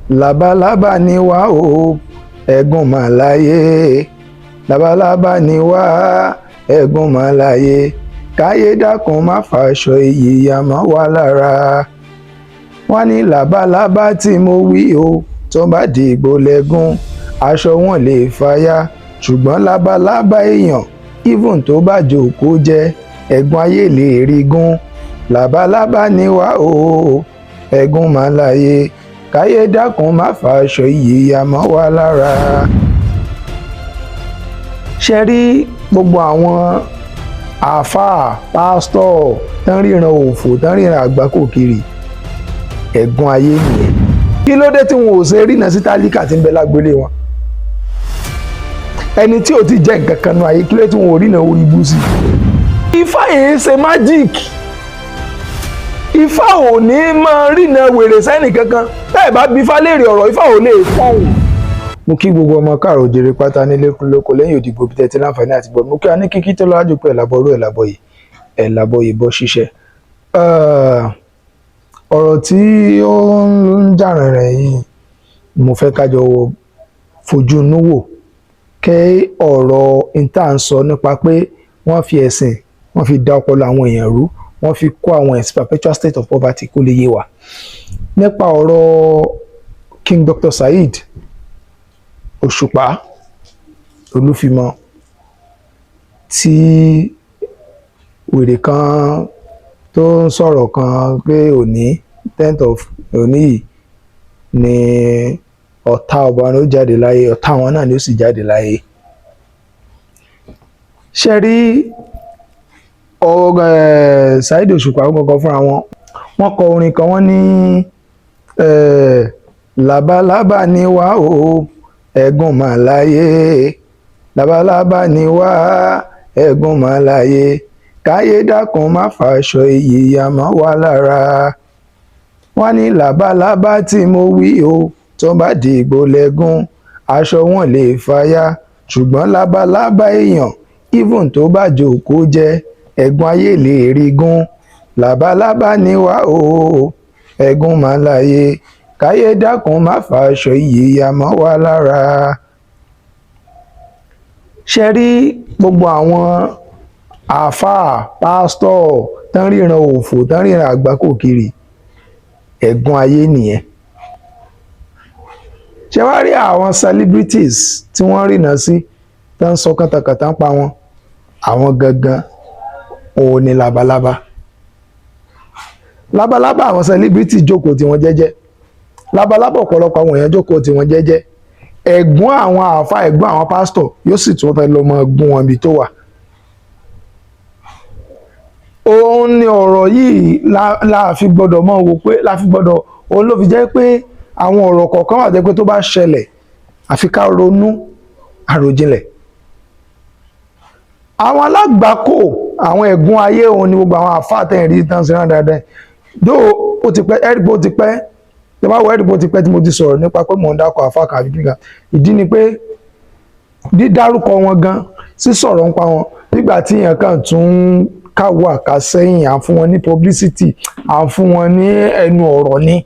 labalábá ni wá o ẹ̀gún mà láyé, labalábá ni wá ẹ̀gún mà láyé, káyé dákun má fàṣọ iyì ya mọ́ wa lára. Wọ́n ní labalábá tí mo wí o tó bá dìgbò lẹ́gún aṣọ wọn lè fàya, ṣùgbọ́n labalábá èèyàn even tó bá jókòó jẹ́ ẹ̀gún ayé lè rí gún. Labalábá ni wá o ẹ̀gún mà láyé, káyé dákun má fàṣọ iyì ya mọ́ wa lára. Ṣe rí gbogbo àwọn àáfàá pásítọ̀ tán ríran òfò tán ríran àgbákò kiri, ẹ̀gún ayé nìyẹn. Kí ló dé tí wọn ò ṣe rínà sí tálíkà tí ń bẹ lágbélé wọn? Ẹni tí ò ti jẹ́ nǹkan kan nú ayé, kí ló dé tí wọn ò rínà orí bú sí? Ifá yìí ṣe magic. Ifá ò ní máa rínà wèrè sẹ́nì kankan. Bẹ́ẹ̀ bá bí Ifá léèrè ọ̀rọ̀, Ifá ò lè fọ́hùn. Mo kí gbogbo ọmọ káàrọ̀ òjèrè pátá nílé lóko lẹ́yìn òdìgbò bí tẹ́tí láǹfààní àti gbọ́. Mo kí a ní kíkí tó lájú pé ẹ̀làbọ̀rú ẹ̀làbọ̀yè bọ́ ṣiṣẹ́. Ọ̀rọ̀ tí ó ń jà rìnrìn yìí mo fẹ́ kájọ fojú inú wò kẹ́ ọ̀rọ̀ ìta ń sọ nípa pé wọ́n fi ẹ̀sìn wọ́n fi dá ọpọlọ àwọn èèyàn rú, wọ́n fi kó àwọn ẹ̀sìn perpetual state of poverty kó lè yé wa. Nípa ọ̀rọ̀ King Dr. Saheed Òṣùpá Olúfimọ tí wèrè kan tó ń sọ̀rọ̀ kan pé òní 10th of òní yìí ni ọ̀tá ọba ló jáde láyé, ọ̀tá àwọn náà ni ó sì jáde láyé. Ṣe rí Saheed Òṣùpá gangan fúnra wọn, wọ́n kọ orin kan, wọ́n ní labalábá ni wá o ẹ̀gún mà láyé, labalábá ni wá ẹ̀gún mà láyé, káyé dákun má fàṣọ iyì ya mọ́ wa lára. Wọ́n ní labalábá tí mo wí o tó bá dìgbò lẹ́gún aṣọ wọn lè fàya, ṣùgbọ́n labalábá èèyàn even tó bá jókòó jẹ́ ẹ̀gún ayé lè rí gún. Labalábá ni wá o ẹ̀gún mà láyé, káyé dákun má fàṣọ iyì ya mọ́ wa lára. Ṣe rí gbogbo àwọn àáfàá pásítọ̀ tán ríran òfò tán ríran àgbákò kiri, ẹ̀gún ayé nìyẹn. Ṣé wá rí àwọn celebrities tí wọ́n rìnà sí tán sọ kàtàkàtà ń pa wọn, àwọn gangan òun ni labalábá. Labalábá àwọn celebrities jókòó tí wọ́n jẹ́jẹ́, labalábá ọ̀pọ̀lọpọ̀ àwọn èèyàn jókòó tí wọ́n jẹ́jẹ́. Ẹ̀gún àwọn àáfàá, ẹ̀gún àwọn pásítọ̀ yóò sì tún fẹ́ lọ mọ gún wọn bí tó wà. Òun ni ọ̀rọ̀ yìí la fi gbọ́dọ̀ mọ̀ wò pé òun ló fi jẹ́ pé àwọn ọ̀rọ̀ kọ̀ọ̀kan wà jẹ́ pé tó bá ṣẹlẹ̀ àfi ká ronú àròjinlẹ̀. Àwọn alágbàkó, àwọn ẹ̀gún ayé òun ni gbogbo àwọn àáfàá tẹ̀yìn rí tán sí rán dáadáa. Dó ó ti pẹ́, ẹ̀rìbó ti pẹ́, tí wọ́n wọ ẹ̀rìbó ti pẹ́ tí mo ti sọ̀rọ̀ nípa pé mò ń dákọ̀ àáfàá kan àbí kíkan. Ìdí ni pé dídárúkọ wọn gan, sísọ̀rọ̀ ń pa wọn nígbà tí èèyàn kan tún káwọ àkàsẹ́yìn, à ń fún wọn ní publicity, à ń fún wọn ní ẹnu ọ̀rọ̀ ni.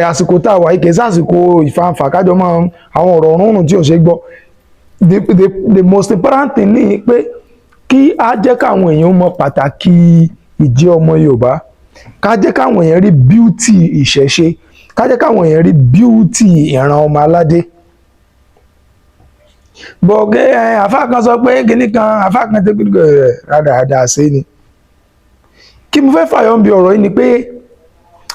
Àsìkò tá a wà yìí kì í sàsìkò ìfàǹfà kájọ mọ́ àwọn ọ̀rọ̀ rúnrún tí ò ṣe gbọ́. The most important thing ni pé kí á jẹ́ káwọn èèyàn mọ pàtàkì ìjẹ́ ọmọ Yorùbá, ká jẹ́ káwọn èèyàn rí beauty ìṣẹ̀ṣe, ká jẹ́ káwọn èèyàn rí beauty ìran ọmọ aládé. Bọ̀gẹ́ àfáà kan sọ pé kíní kan, àfáà kan tó gbígbó rẹ̀ rádaràdà sí ni. Kí mo fẹ́ fàyọ bí ọ̀rọ̀ yìí ni pé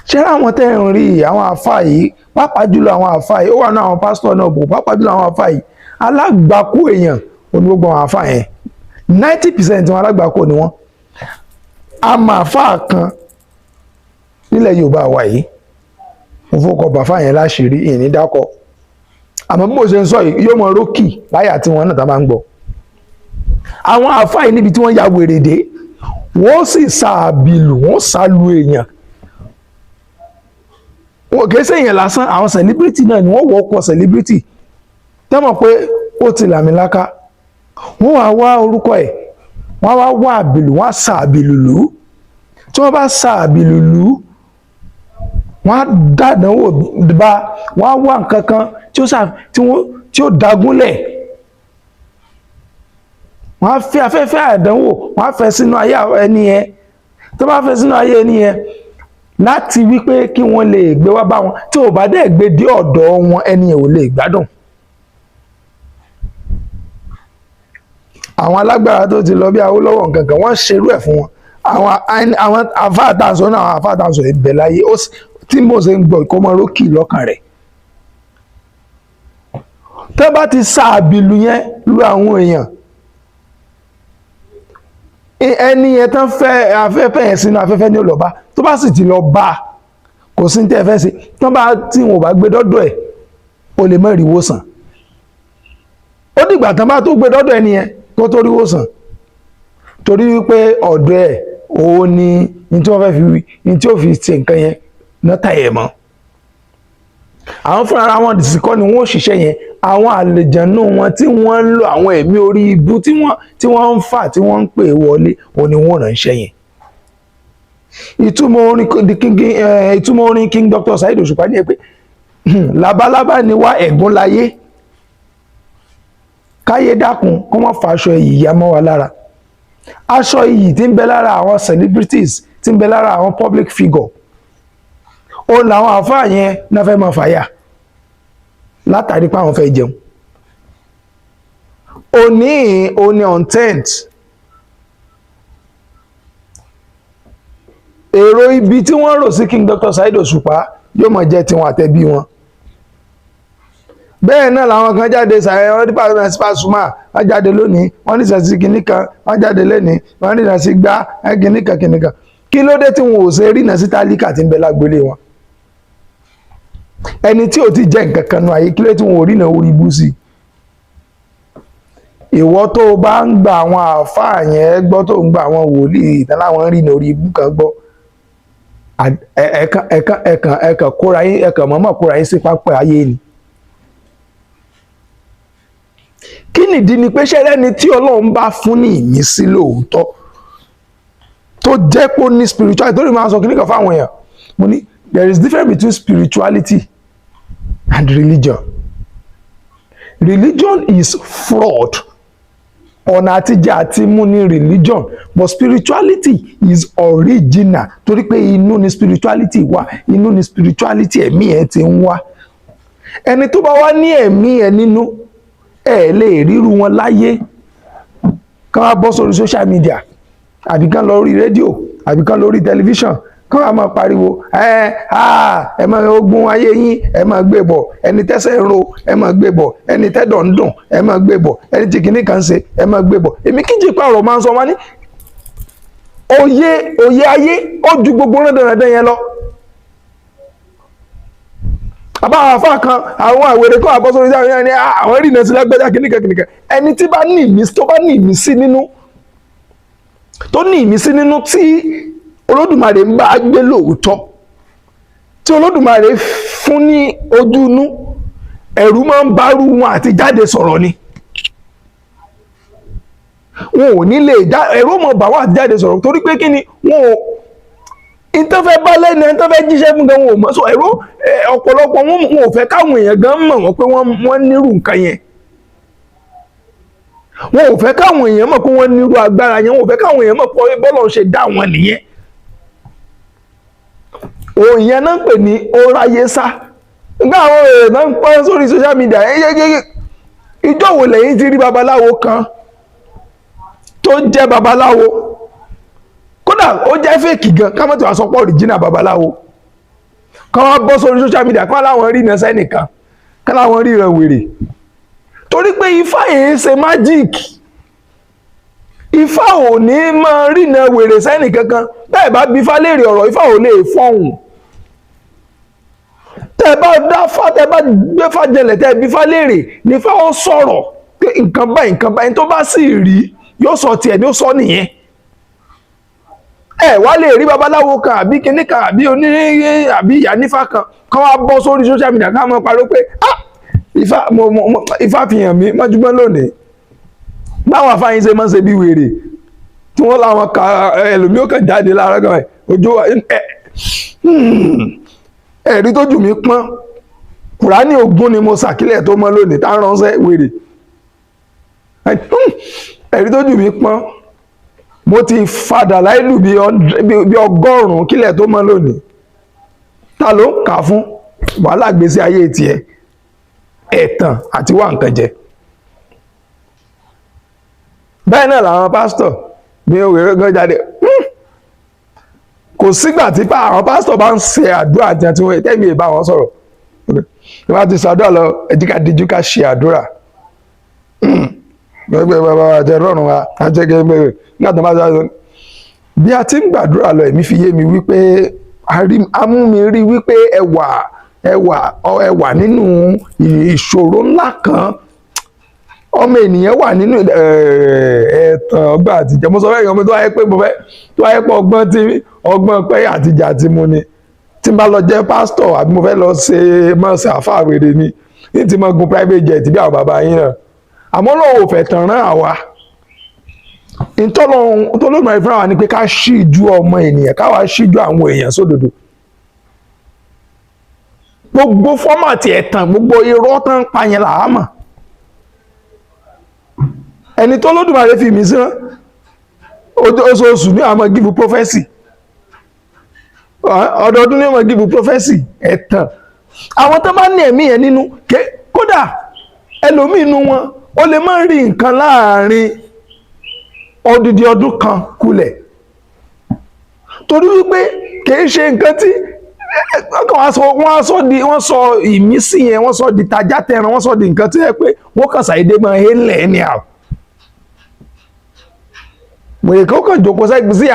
ṣé àwọn tẹ́ ń rí àwọn àfáà yìí, pàápàá jùlọ àwọn àfáà yìí, ó wà náà àwọn pásítọ̀ náà bò, pàápàá jùlọ àwọn àfáà yìí, alágbàkú èèyàn onígbogbo àwọn àfáà yẹn 90% wọn alágbàkú ni wọ́n. Àmọ́ àfáà kan nílẹ̀ Yorùbá wa yìí, mo fọkọ̀ bàfáà yẹn láṣìírí ìní dákọ̀. Àmọ́ bí mo ṣe ń sọ yìí yóò mọ rókì láyà tí wọ́n náà tá máa ń gbọ́. Àwọn àáfàá yìí níbi tí wọ́n ya wèrè dé, wọ́n sì sàbìlù, wọ́n sàlù èèyàn. Wọ́n kìí ṣe èèyàn lásán, àwọn celebrity náà ni wọ́n wọ́ ọkọ̀ celebrity tẹ́mọ̀ pé ó ti làmìlaka. Wọ́n wá wá orúkọ ẹ̀, wọ́n wá wá àbìlù, wọ́n á sa àbìlù lù. Tí wọ́n bá sa àbìlù lù, wọ́n á dàdánwò bá, wọ́n á wá nǹkan kan tí ó dagúnlẹ̀, wọ́n á fi afẹ́fẹ́ àdánwò, wọ́n á fẹ́ sínú ayé ẹni yẹn. tó bá fẹ́ sínú ayé ẹni yẹn láti wípé kí wọ́n lè gbé wá bá wọn, tí ò bá dẹ̀ gbé dé ọ̀dọ̀ wọn ẹni yẹn ò lè gbádùn. àwọn alágbára tó ti lọ bí Awólọ́wọ̀ nǹkan kan wọ́n ṣerú ẹ̀ fún wọn. àwọn àfáàtàǹsọ náà, àwọn àfáàtàǹsọ ìbẹ̀ láyé tí mo ṣe ń gbọ́ ìkọ́mọ́rókì lọ́kàn rẹ̀. tó bá ti sáàbìlù yẹn lu àwọn èèyàn, ẹni yẹn tán fẹ́ afẹ́fẹ́ yẹn sínú afẹ́fẹ́ ní ọlọ́ba, tó bá sì ti lọ bá kò sí tẹ́ fẹ́ sí, tí wọn ò bá gbé dọ́dọ̀ ẹ̀ o lè má rí ìwòsàn. ó dìgbà tán bá tó gbé dọ́dọ̀ ẹni yẹn kó tó rí ìwòsàn, torí wípé ọ̀dọ̀ ẹ̀ òun ni tí wọ́n fẹ́ fi wí ní tí ó fi ṣe nǹkan yẹn nọ́tà ẹ̀ mọ́. àwọn fúnra ara wọn dìsí kọ́ ni wọ́n ò ṣiṣẹ́ yẹn, àwọn àlejànú wọn tí wọ́n ń lo àwọn ẹ̀mí orí ibú tí wọ́n ń fà tí wọ́n ń pè wọlé òun ni wọ́n ránṣẹ́ yẹn. ìtumọ̀ orin King Dr. Saheed Òṣùpá ní ẹ pé labalábá ni wá ẹ̀gún láyé, káyé dákun kó wọ́n fa aṣọ iyì ya mọ́ wa lára. aṣọ iyì tí ń bẹ lára àwọn celebrities, tí ń bẹ lára àwọn public figure, ó làwọn àfáà yẹn náà fẹ́ máa fàyà látàrí pé àwọn fẹ́ jẹun. òní on 10th èrò ibi tí wọ́n rò sí King Dr. Saheed Òṣùpá yóò máa jẹ́ tiwọn àtẹ̀bí wọn. bẹ́ẹ̀ náà làwọn kan jáde sàyẹn dípà náà sí Pasuma, wọ́n jáde lónìí wọ́n ní ìṣẹ̀sí kìíní kan, wọ́n jáde lẹ́nìí wọ́n ní ìṣẹ̀sí gbá kìíní kan kìíní kan. kí ló dé tí wọn ò ṣe rí ìnà sí tálíkà tí ń bẹ lágbélé wọn? ẹni tí ò ti jẹ́ nǹkan kan nù ayé, kí ló dé tí wọn ò rí ìnà orí ibú sí? ìwọ tó o bá ń gba àwọn àáfàá yẹn gbọ́, tó ń gba àwọn wòlíì ìtàn láwọn rí ìnà orí ibú kan gbọ́, ẹ̀kan kóra yín, ẹ̀kan mọ̀ọ́mọ̀ kóra yín sí pápá ayé ni. kí nìdí ni pé ṣẹ́rẹ́ni tí Ọlọ́run bá fún ní ìmísí lóòótọ́ tó jẹ́ pé ó ní spirituality, tó lè máa sọ kí nìkan fáwọn èèyàn, mo ní there is difference between spirituality and religion. Religion is fraud, ọ̀nà àtijọ́ àti mú ní religion, but spirituality is original, torí pé inú ni spirituality wà, inú ni spirituality ẹ̀mí ẹ̀ ti ń wá. ẹni tó bá wá ní ẹ̀mí ẹ̀ nínú, ẹ lè ríru wọn láyé kán wá bọ́ sórí social media àbí kán lọ rí rédíò àbí kán lórí tẹlifíṣàn kán wá máa pariwo ẹ máa ogun ayé yín ẹ máa gbé bọ̀, ẹni tẹ́sẹ̀ ń ro ẹ máa gbé bọ̀, ẹni tẹ́dọ̀ ń dùn ẹ máa gbé bọ̀, ẹni tí kìíní kan ṣe ẹ máa gbé bọ̀. èmi kí n jẹ́ pààrọ̀ máa ń sọ wá ní òye ayé ó ju gbogbo rẹ́dẹ̀rẹ́dẹ́ yẹn lọ. àbá àwọn afá kan àwọn àwèrè kan àbọ̀ sórí sáà ní àwọn rí ìnà sí lágbẹ́jà kìnnìkan. ẹni tí bá ní ìmísí, tó bá ní ìmísí nínú, tó ní ìmísí nínú tí Olódùmarè ń bá gbé lóòótọ́, tí Olódùmarè fún ní ojú inú, ẹ̀rù máa ń bárú wọn àti jáde sọ̀rọ̀ ni. wọn ò ní lè ẹ̀rù mọ̀ bá wọn àti jáde sọ̀rọ̀ torí pé kí ni wọn ò ìtọ́fẹ́ bá lẹ́nu ẹni tó fẹ́ jíṣẹ́ fún gan wọn ò mọ̀. so ẹ̀rọ ọ̀pọ̀lọpọ̀ wọn ò fẹ́ káwọn èèyàn gan mọ̀ wọ́n pé wọ́n nírú nǹkan yẹn. wọn ò fẹ́ káwọn èèyàn mọ̀ pé wọ́n nírú agbára yẹn, wọn ò fẹ́ káwọn èèyàn mọ̀ pé bọ́lọ̀ ṣe dá wọn nìyẹn. òyìn náà ń pè ní óráyé sá. nígbà àwọn èèyàn náà ń pọ́n sórí social media ìjọ wo lẹ́yìn ti rí babaláwo kan tó jẹ́ babaláwo, kódà ó jẹ́ fèkì gan, ká mọ̀ tí wàá sọ pé original babaláwo kan wá bọ́ sórí social media kan láwọn rí iná sẹ́nìkan, kan láwọn rí ìran wèrè. torí pé ifá yìí ṣe magic, ifá ò ní máa rí iná wèrè sẹ́nìkankan. bẹ́ẹ̀ bá bí ifá léèrè ọ̀rọ̀, ifá ò lè fọ̀hùn. tẹ́ bá dáfá, tẹ́ bá gbé fá jẹlẹ̀, tẹ́ bí ifá léèrè ní ifá ó sọ̀rọ̀ pé nǹkan báyìí tó bá sì rí yóò sọ tiẹ̀ ní ó sọ nìyẹn. ẹ wá lè rí babaláwo kan àbí kinní kan àbí onírè àbí ìyá nífà kan wá bọ́ sórí social media ká mọ̀ pariwo pé ifá fi hàn mí mọ́júmọ́ lónìí. báwọn afáyín ṣe máa ń ṣe bí wèrè tí wọ́n láwọn ka ẹlòmíì ó kàn jáde lára gan ẹ̀ ojú ẹ̀rí tójú mi pọ́n Kùránì ogún ni mo sàkílẹ̀ tó mọ́ lónìí tá ń ránṣẹ́ wèrè ẹ̀rí tójú mi pọ́n mo ti fadà láìlú bí 100 kílẹ̀ tó mọ́ lónìí ta ló ń kà fún wàhálà gbèsè ayé tiẹ̀ ẹ̀tàn àti wà nǹkan jẹ bẹ́ẹ̀ náà làwọn pásítọ̀ ní òwèrè gan jáde kò sígbà tí àwọn pásítọ̀ bá ń ṣe àdúrà àti wọ́n tẹ́mi ìbá wọn sọ̀rọ̀ wọ́n ti ṣàdúrà lọ ẹ̀jíká díjú ká ṣe àdúrà gbẹgbẹ bàbá àjẹ rọrùn wa àjẹgẹ mẹrẹ nígbà tó bá sọ bí a ti ń gbàdúrà lọ èmi fi yé mi wípé amú mi rí wípé ẹwà nínú ìṣòro ńlá kan ọmọ ènìyàn wà nínú ẹ̀tàn ọgbà àtijọ́ mo sọ fẹ́ yọmọ tó wáyé pé ọgbọ́n pé àtijọ́ àti mu ni tí n bá lọ jẹ́ pásítọ̀ àbí mo fẹ́ lọ ṣe mọ́ọ̀sẹ̀ àfáàwèrè ni ní ti mọ́ gun private jet bí àwọn bàbá yín náà àmọ́ lọ́wọ́ ò fẹ́ tàn rán àwa ìtọ́lọ́run ìfúnra wa ni pé ká ṣíjú ọmọ ènìyàn káwa ṣíjú àwọn èèyàn sódodo gbogbo fọ́màtì ẹ̀tàn gbogbo irọ́ tán pa yẹn làá mọ̀ ẹni tó lódùmarè fi mí sí rán oṣooṣù ní àmọ́ gíbu prọfẹ́sì ọdọọdún ní àmọ́ gíbu prọfẹ́sì ẹ̀tàn àwọn tó bá ní ẹ̀mí yẹn nínú kódà ẹlòmíì inú wọn ó lè má rí nǹkan láàrin odidi ọdún kan kulẹ̀ torí wípé kìí ṣe nǹkan tí wọ́n sọ ìmísí yẹn wọ́n sọ di tajá tẹran wọ́n sọ di nǹkan tí yẹ pé wọ́n kàn ṣàìdé máa hé ńlẹ̀ ní àw mòye kí ó kàn jókòó sẹ́gbẹ̀ sí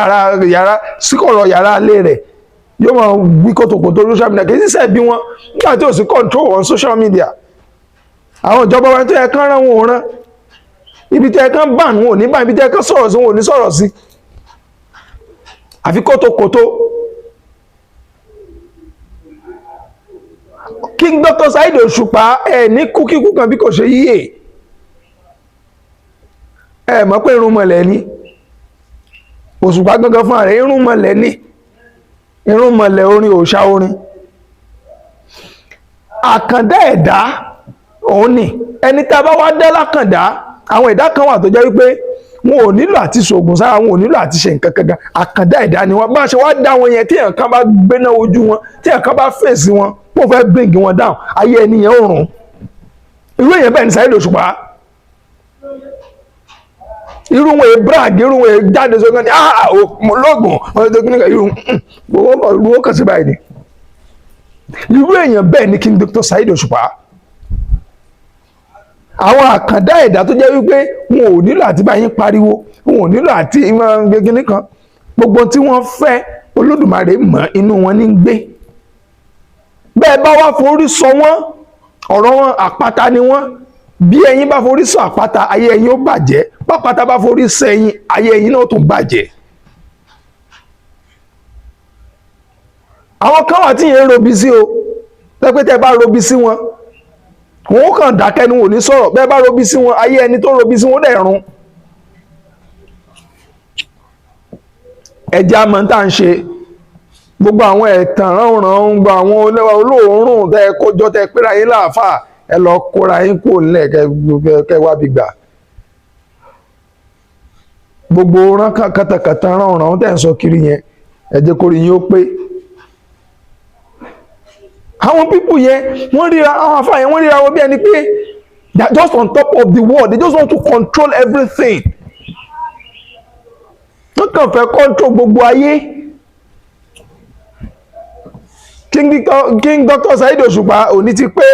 yàrá síkọ̀rọ̀ yàrá alé rẹ̀ yóò máa wí kòtòkòtò social media kìí sísẹ̀ bí wọ́n nígbà tí ò sí control on social media àwọn ìjọba wọn tó yẹ kán rán wọn ò rán ibi tó yẹ kán bà wọn ò ní bá ibi tó yẹ kán sọ̀rọ̀ sí wọn ò ní sọ̀rọ̀ sí àfi kótókótó King Dr. Saheed Òṣùpá ẹ ní kúkíkú kan bí kò ṣe yíyè ẹ mọ̀ pé irúnmọlẹ̀ ni Òṣùpá gangan fún ààrẹ irúnmọlẹ̀ ni irúnmọlẹ̀ orin òòṣà orin àkàndá ẹ̀dá òun ni ẹni tá a bá wá dá lákàndá àwọn ẹ̀dá kan wà tó jẹ́ wípé wọn ò nílò àti ṣògùn sára wọn ò nílò àti ṣe nǹkan kankan àkàndá ẹ̀dá ni wọn bá ṣe wá dá wọn yẹn tí èèyàn kan bá gbéná ojú wọn tí èèyàn kan bá fèsì wọn wọn fẹ́ bring wọn down ayé ẹni yẹn ò rùn irú èèyàn bẹ́ẹ̀ ni Saheed Òṣùpá irú wọn brag irú wọn jáde sókè ní lọ́gbọ̀n ọ̀rẹ́ tó kíníkà irú wọn kàn sí báyìí ni irú èèyàn bẹ́ẹ̀ ni King Dr. Saheed Òṣùpá àwọn àkàndá ẹ̀dá tó jẹ́ wípé wọn ò nílò àti bá yín pariwo wọn ò nílò àti gẹ́gẹ́ kan gbogbo tí wọ́n fẹ́ Olódùmarè mọ̀ inú wọn ní gbé bẹ́ẹ̀ bá wá forí sọ wọ́n ọ̀rọ̀ wọn àpáta ni wọ́n bí ẹ̀yin bá forí sọ àpáta ayé ẹ̀yin ó bàjẹ́ pápátá bá forí sọ ẹ̀yin ayé ẹ̀yin náà tún bàjẹ́ àwọn kan wà tí yẹn robi sí o pẹ́pẹ́tẹ́ bá robi sí wọn wọn kàn dákẹ́ ni wọn ò ní sọ̀rọ̀ bẹ́ẹ̀ bá robi sí wọn ayé ẹni tó robi sí wọn dẹ̀ run ẹja mọ̀ tá à ń ṣe gbogbo àwọn ẹ̀tàn ránran gba àwọn olóòórùn tẹ kójọ tẹ péra yín láàfà ẹ lọ kóra yín kúrò nílẹ̀ kẹ wá bí gbà gbogbo rán kàtàkàtà ránran tẹ̀ ń sọ kiri yẹn ẹ jẹ́ kórìí yín ó pé àwọn pípù yẹn wọ́n ríra àwọn afá yẹn wọ́n ríra wọn bí ẹni pé they are just on top of the world they just want to control everything wọ́n kàn fẹ́ control gbogbo ayé King Dr. Saheed Òṣùpá òní ti pé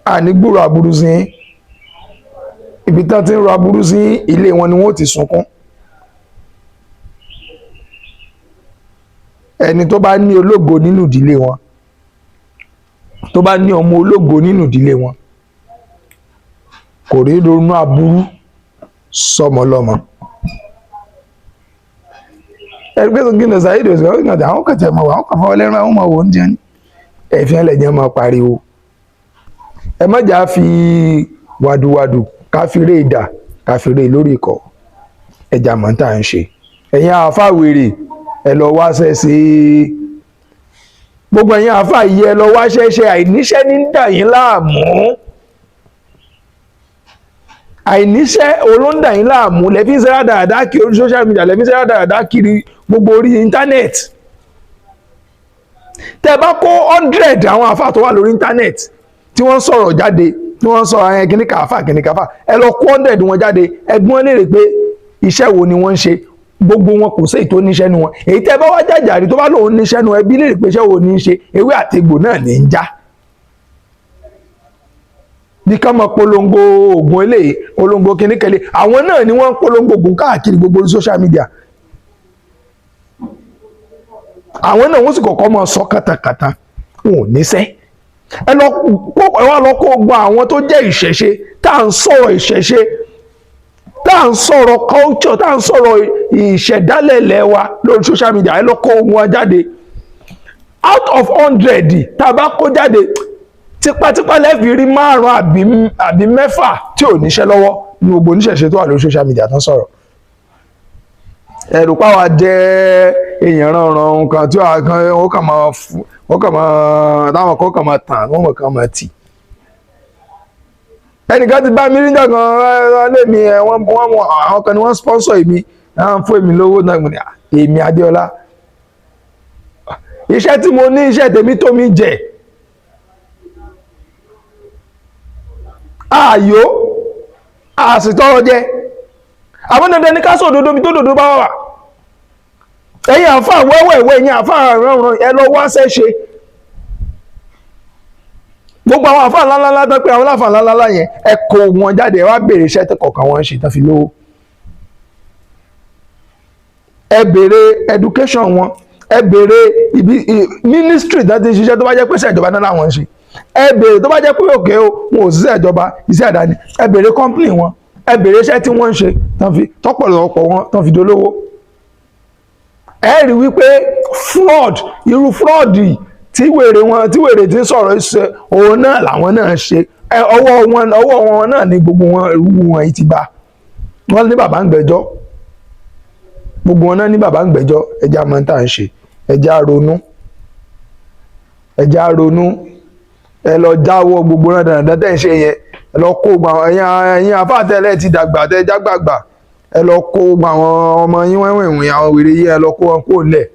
ànígbòrò àbúrú sí ibi tán ti ń ro àbúrú sí ilé wọn ni wọ́n ti sunkún ẹni tó bá ní ológo nínú ìdílé wọn tó bá ní ọmọ ológo nínú ìdílé wọn kò rí ronú aburú sọmọ lọ́mọ ẹgbẹ́ tó gílẹ̀ Saheed Òṣùpá àwọn kan tẹ̀ mọ́ àwọn kan fọwọ́ lẹ́rìn àwọn ọmọ òun jẹ́ ní ẹ̀fín ẹlẹ́jẹ̀ máa pariwo ẹ má jà fi wàdùwàdù káfíńrè ìdà káfíńrè lórí ikọ̀ ẹja mọ̀ tá à ń ṣe ẹ̀yin àfáwèrè ẹ lọ wáṣẹ́ sí gbogbo ẹ̀yin àáfàá yìí ẹ lọ wá ṣẹ́ṣẹ́, àìníṣẹ́ ní dà yín láàmú, àìníṣẹ́ olóńdà yín láàmú, lẹ́fí ń sẹ́rà dáadáa kiri orí social media, lẹ́fí ń sẹ́rà dáadáa kiri gbogbo orí íńtánẹ́ẹ̀tì. tẹ́ bá kó 100 àwọn àáfàá tó wà lórí íńtánẹ́ẹ̀tì tí wọ́n sọ̀rọ̀ jáde, tí wọ́n sọ àwọn kìnnìkà àáfàá kìnnìkà àáfàá, ẹ lọ kó 100 wọn jáde, ẹgbọ́n léèrè pé iṣẹ́ wo ni wọ́n ń ṣe, gbogbo wọn kò sí èyí tó níṣẹ́ nu wọn. èyí tẹ́ bá wá jàjàrí tó bá lòun níṣẹ́ nu ẹbí léèrè pé iṣẹ́ wo ni ń ṣe, ewé àti egbò náà ní ń já. bí ká máa polongo oògùn eléyìí, polongo kìnnìkẹ́lẹ́, àwọn náà ni wọ́n ń polongo oògùn káàkiri gbogbo social media. àwọn náà wọ́n sì kọ́kọ́ máa sọ kàtàkàtà, wọn ò níṣẹ́. ẹ wá lọ kó gba àwọn tó jẹ́ ìṣẹ̀ṣe, tá à ń sọ̀rọ̀ ìṣẹ̀ṣe, tá à ń sọ̀rọ̀ culture, tá à ń sọ̀rọ̀ ìṣẹ̀dálẹ̀ ilẹ̀ wa lórí social media, ẹ lọ kó wọn jáde. out of 100 tá a bá kó jáde, tipátipá lẹ́ẹ̀fì rí 5 àbí 6 tí ò níṣẹ́ lọ́wọ́ ní gbogbo oníṣẹ̀ṣe tó wà lórí social media tán sọ̀rọ̀. ẹ̀rù páwa jẹ́ èèyàn ránran nǹkan tí ó kàn máa táwọn kan kàn máa tàn, wọ́n kàn máa tì. ẹnìkan ti bá mi rí jọ̀kan lé mi, àwọn kan ni wọ́n sponsor èmi, wọ́n fún èmi lówó náà, mo ní èmi Adéọlá, iṣẹ́ tí mo ní, iṣẹ́ tèmi tó mi jẹ. ààyò àsìtọ́rọ̀ jẹ́ àwọn dandan ní ká sọ òdodo mi tó dòdó bá wà. ẹ̀yin àáfàá wẹ́wẹ́wẹ́, ẹ̀yin àáfàá ránran, ẹ lọ wá ṣẹ́ṣe. gbogbo àwọn àáfàá ńláńlá tán pé àwọn láǹfààní ńláńlá yẹn, ẹ kó wọn jáde, ẹ wá béèrè iṣẹ́ kọ̀ọ̀kan wọn ṣe tán fi lówó. ẹ béèrè education wọn, ẹ béèrè ministry tán ti ń ṣiṣẹ́ tó bá jẹ́ pé iṣẹ́ ìjọba náà làwọn ń ṣe. ẹ béèrè tó bá jẹ́ pé òkè o wọn ò ṣiṣẹ́ ìjọba, iṣẹ́ àdáni, ẹ béèrè company wọn, ẹ béèrè iṣẹ́ tí wọ́n ń ṣe tọ́pọ̀lọpọ̀ wọn tán fi dolówó. ẹ rí wípé fraud, irú fraud tí wèrè tí ń sọ̀rọ̀ ṣe, òun náà làwọn náà ṣe. ọwọ́ wọn náà ni gbogbo wọn irú wọn yìí ti bá. wọ́n ní bàbá ń gbẹ́jọ́, gbogbo wọn náà ní bàbá ń gbẹ́jọ́. ẹja máa ń tà ń ṣe, ẹja ronú, ẹ lọ jáwọ́ gbogbo náà dandan tẹ́ ń ṣe yẹn. ẹ lọ kó gba ẹ̀yin àfáàtẹ́lẹ̀ ti dàgbà tẹ́ jágbàgbà, ẹ lọ kó gba àwọn ọmọ yín wẹ́wẹ̀wẹ̀, àwọn wèrè yìí, ẹ lọ kó wọn kó lẹ̀.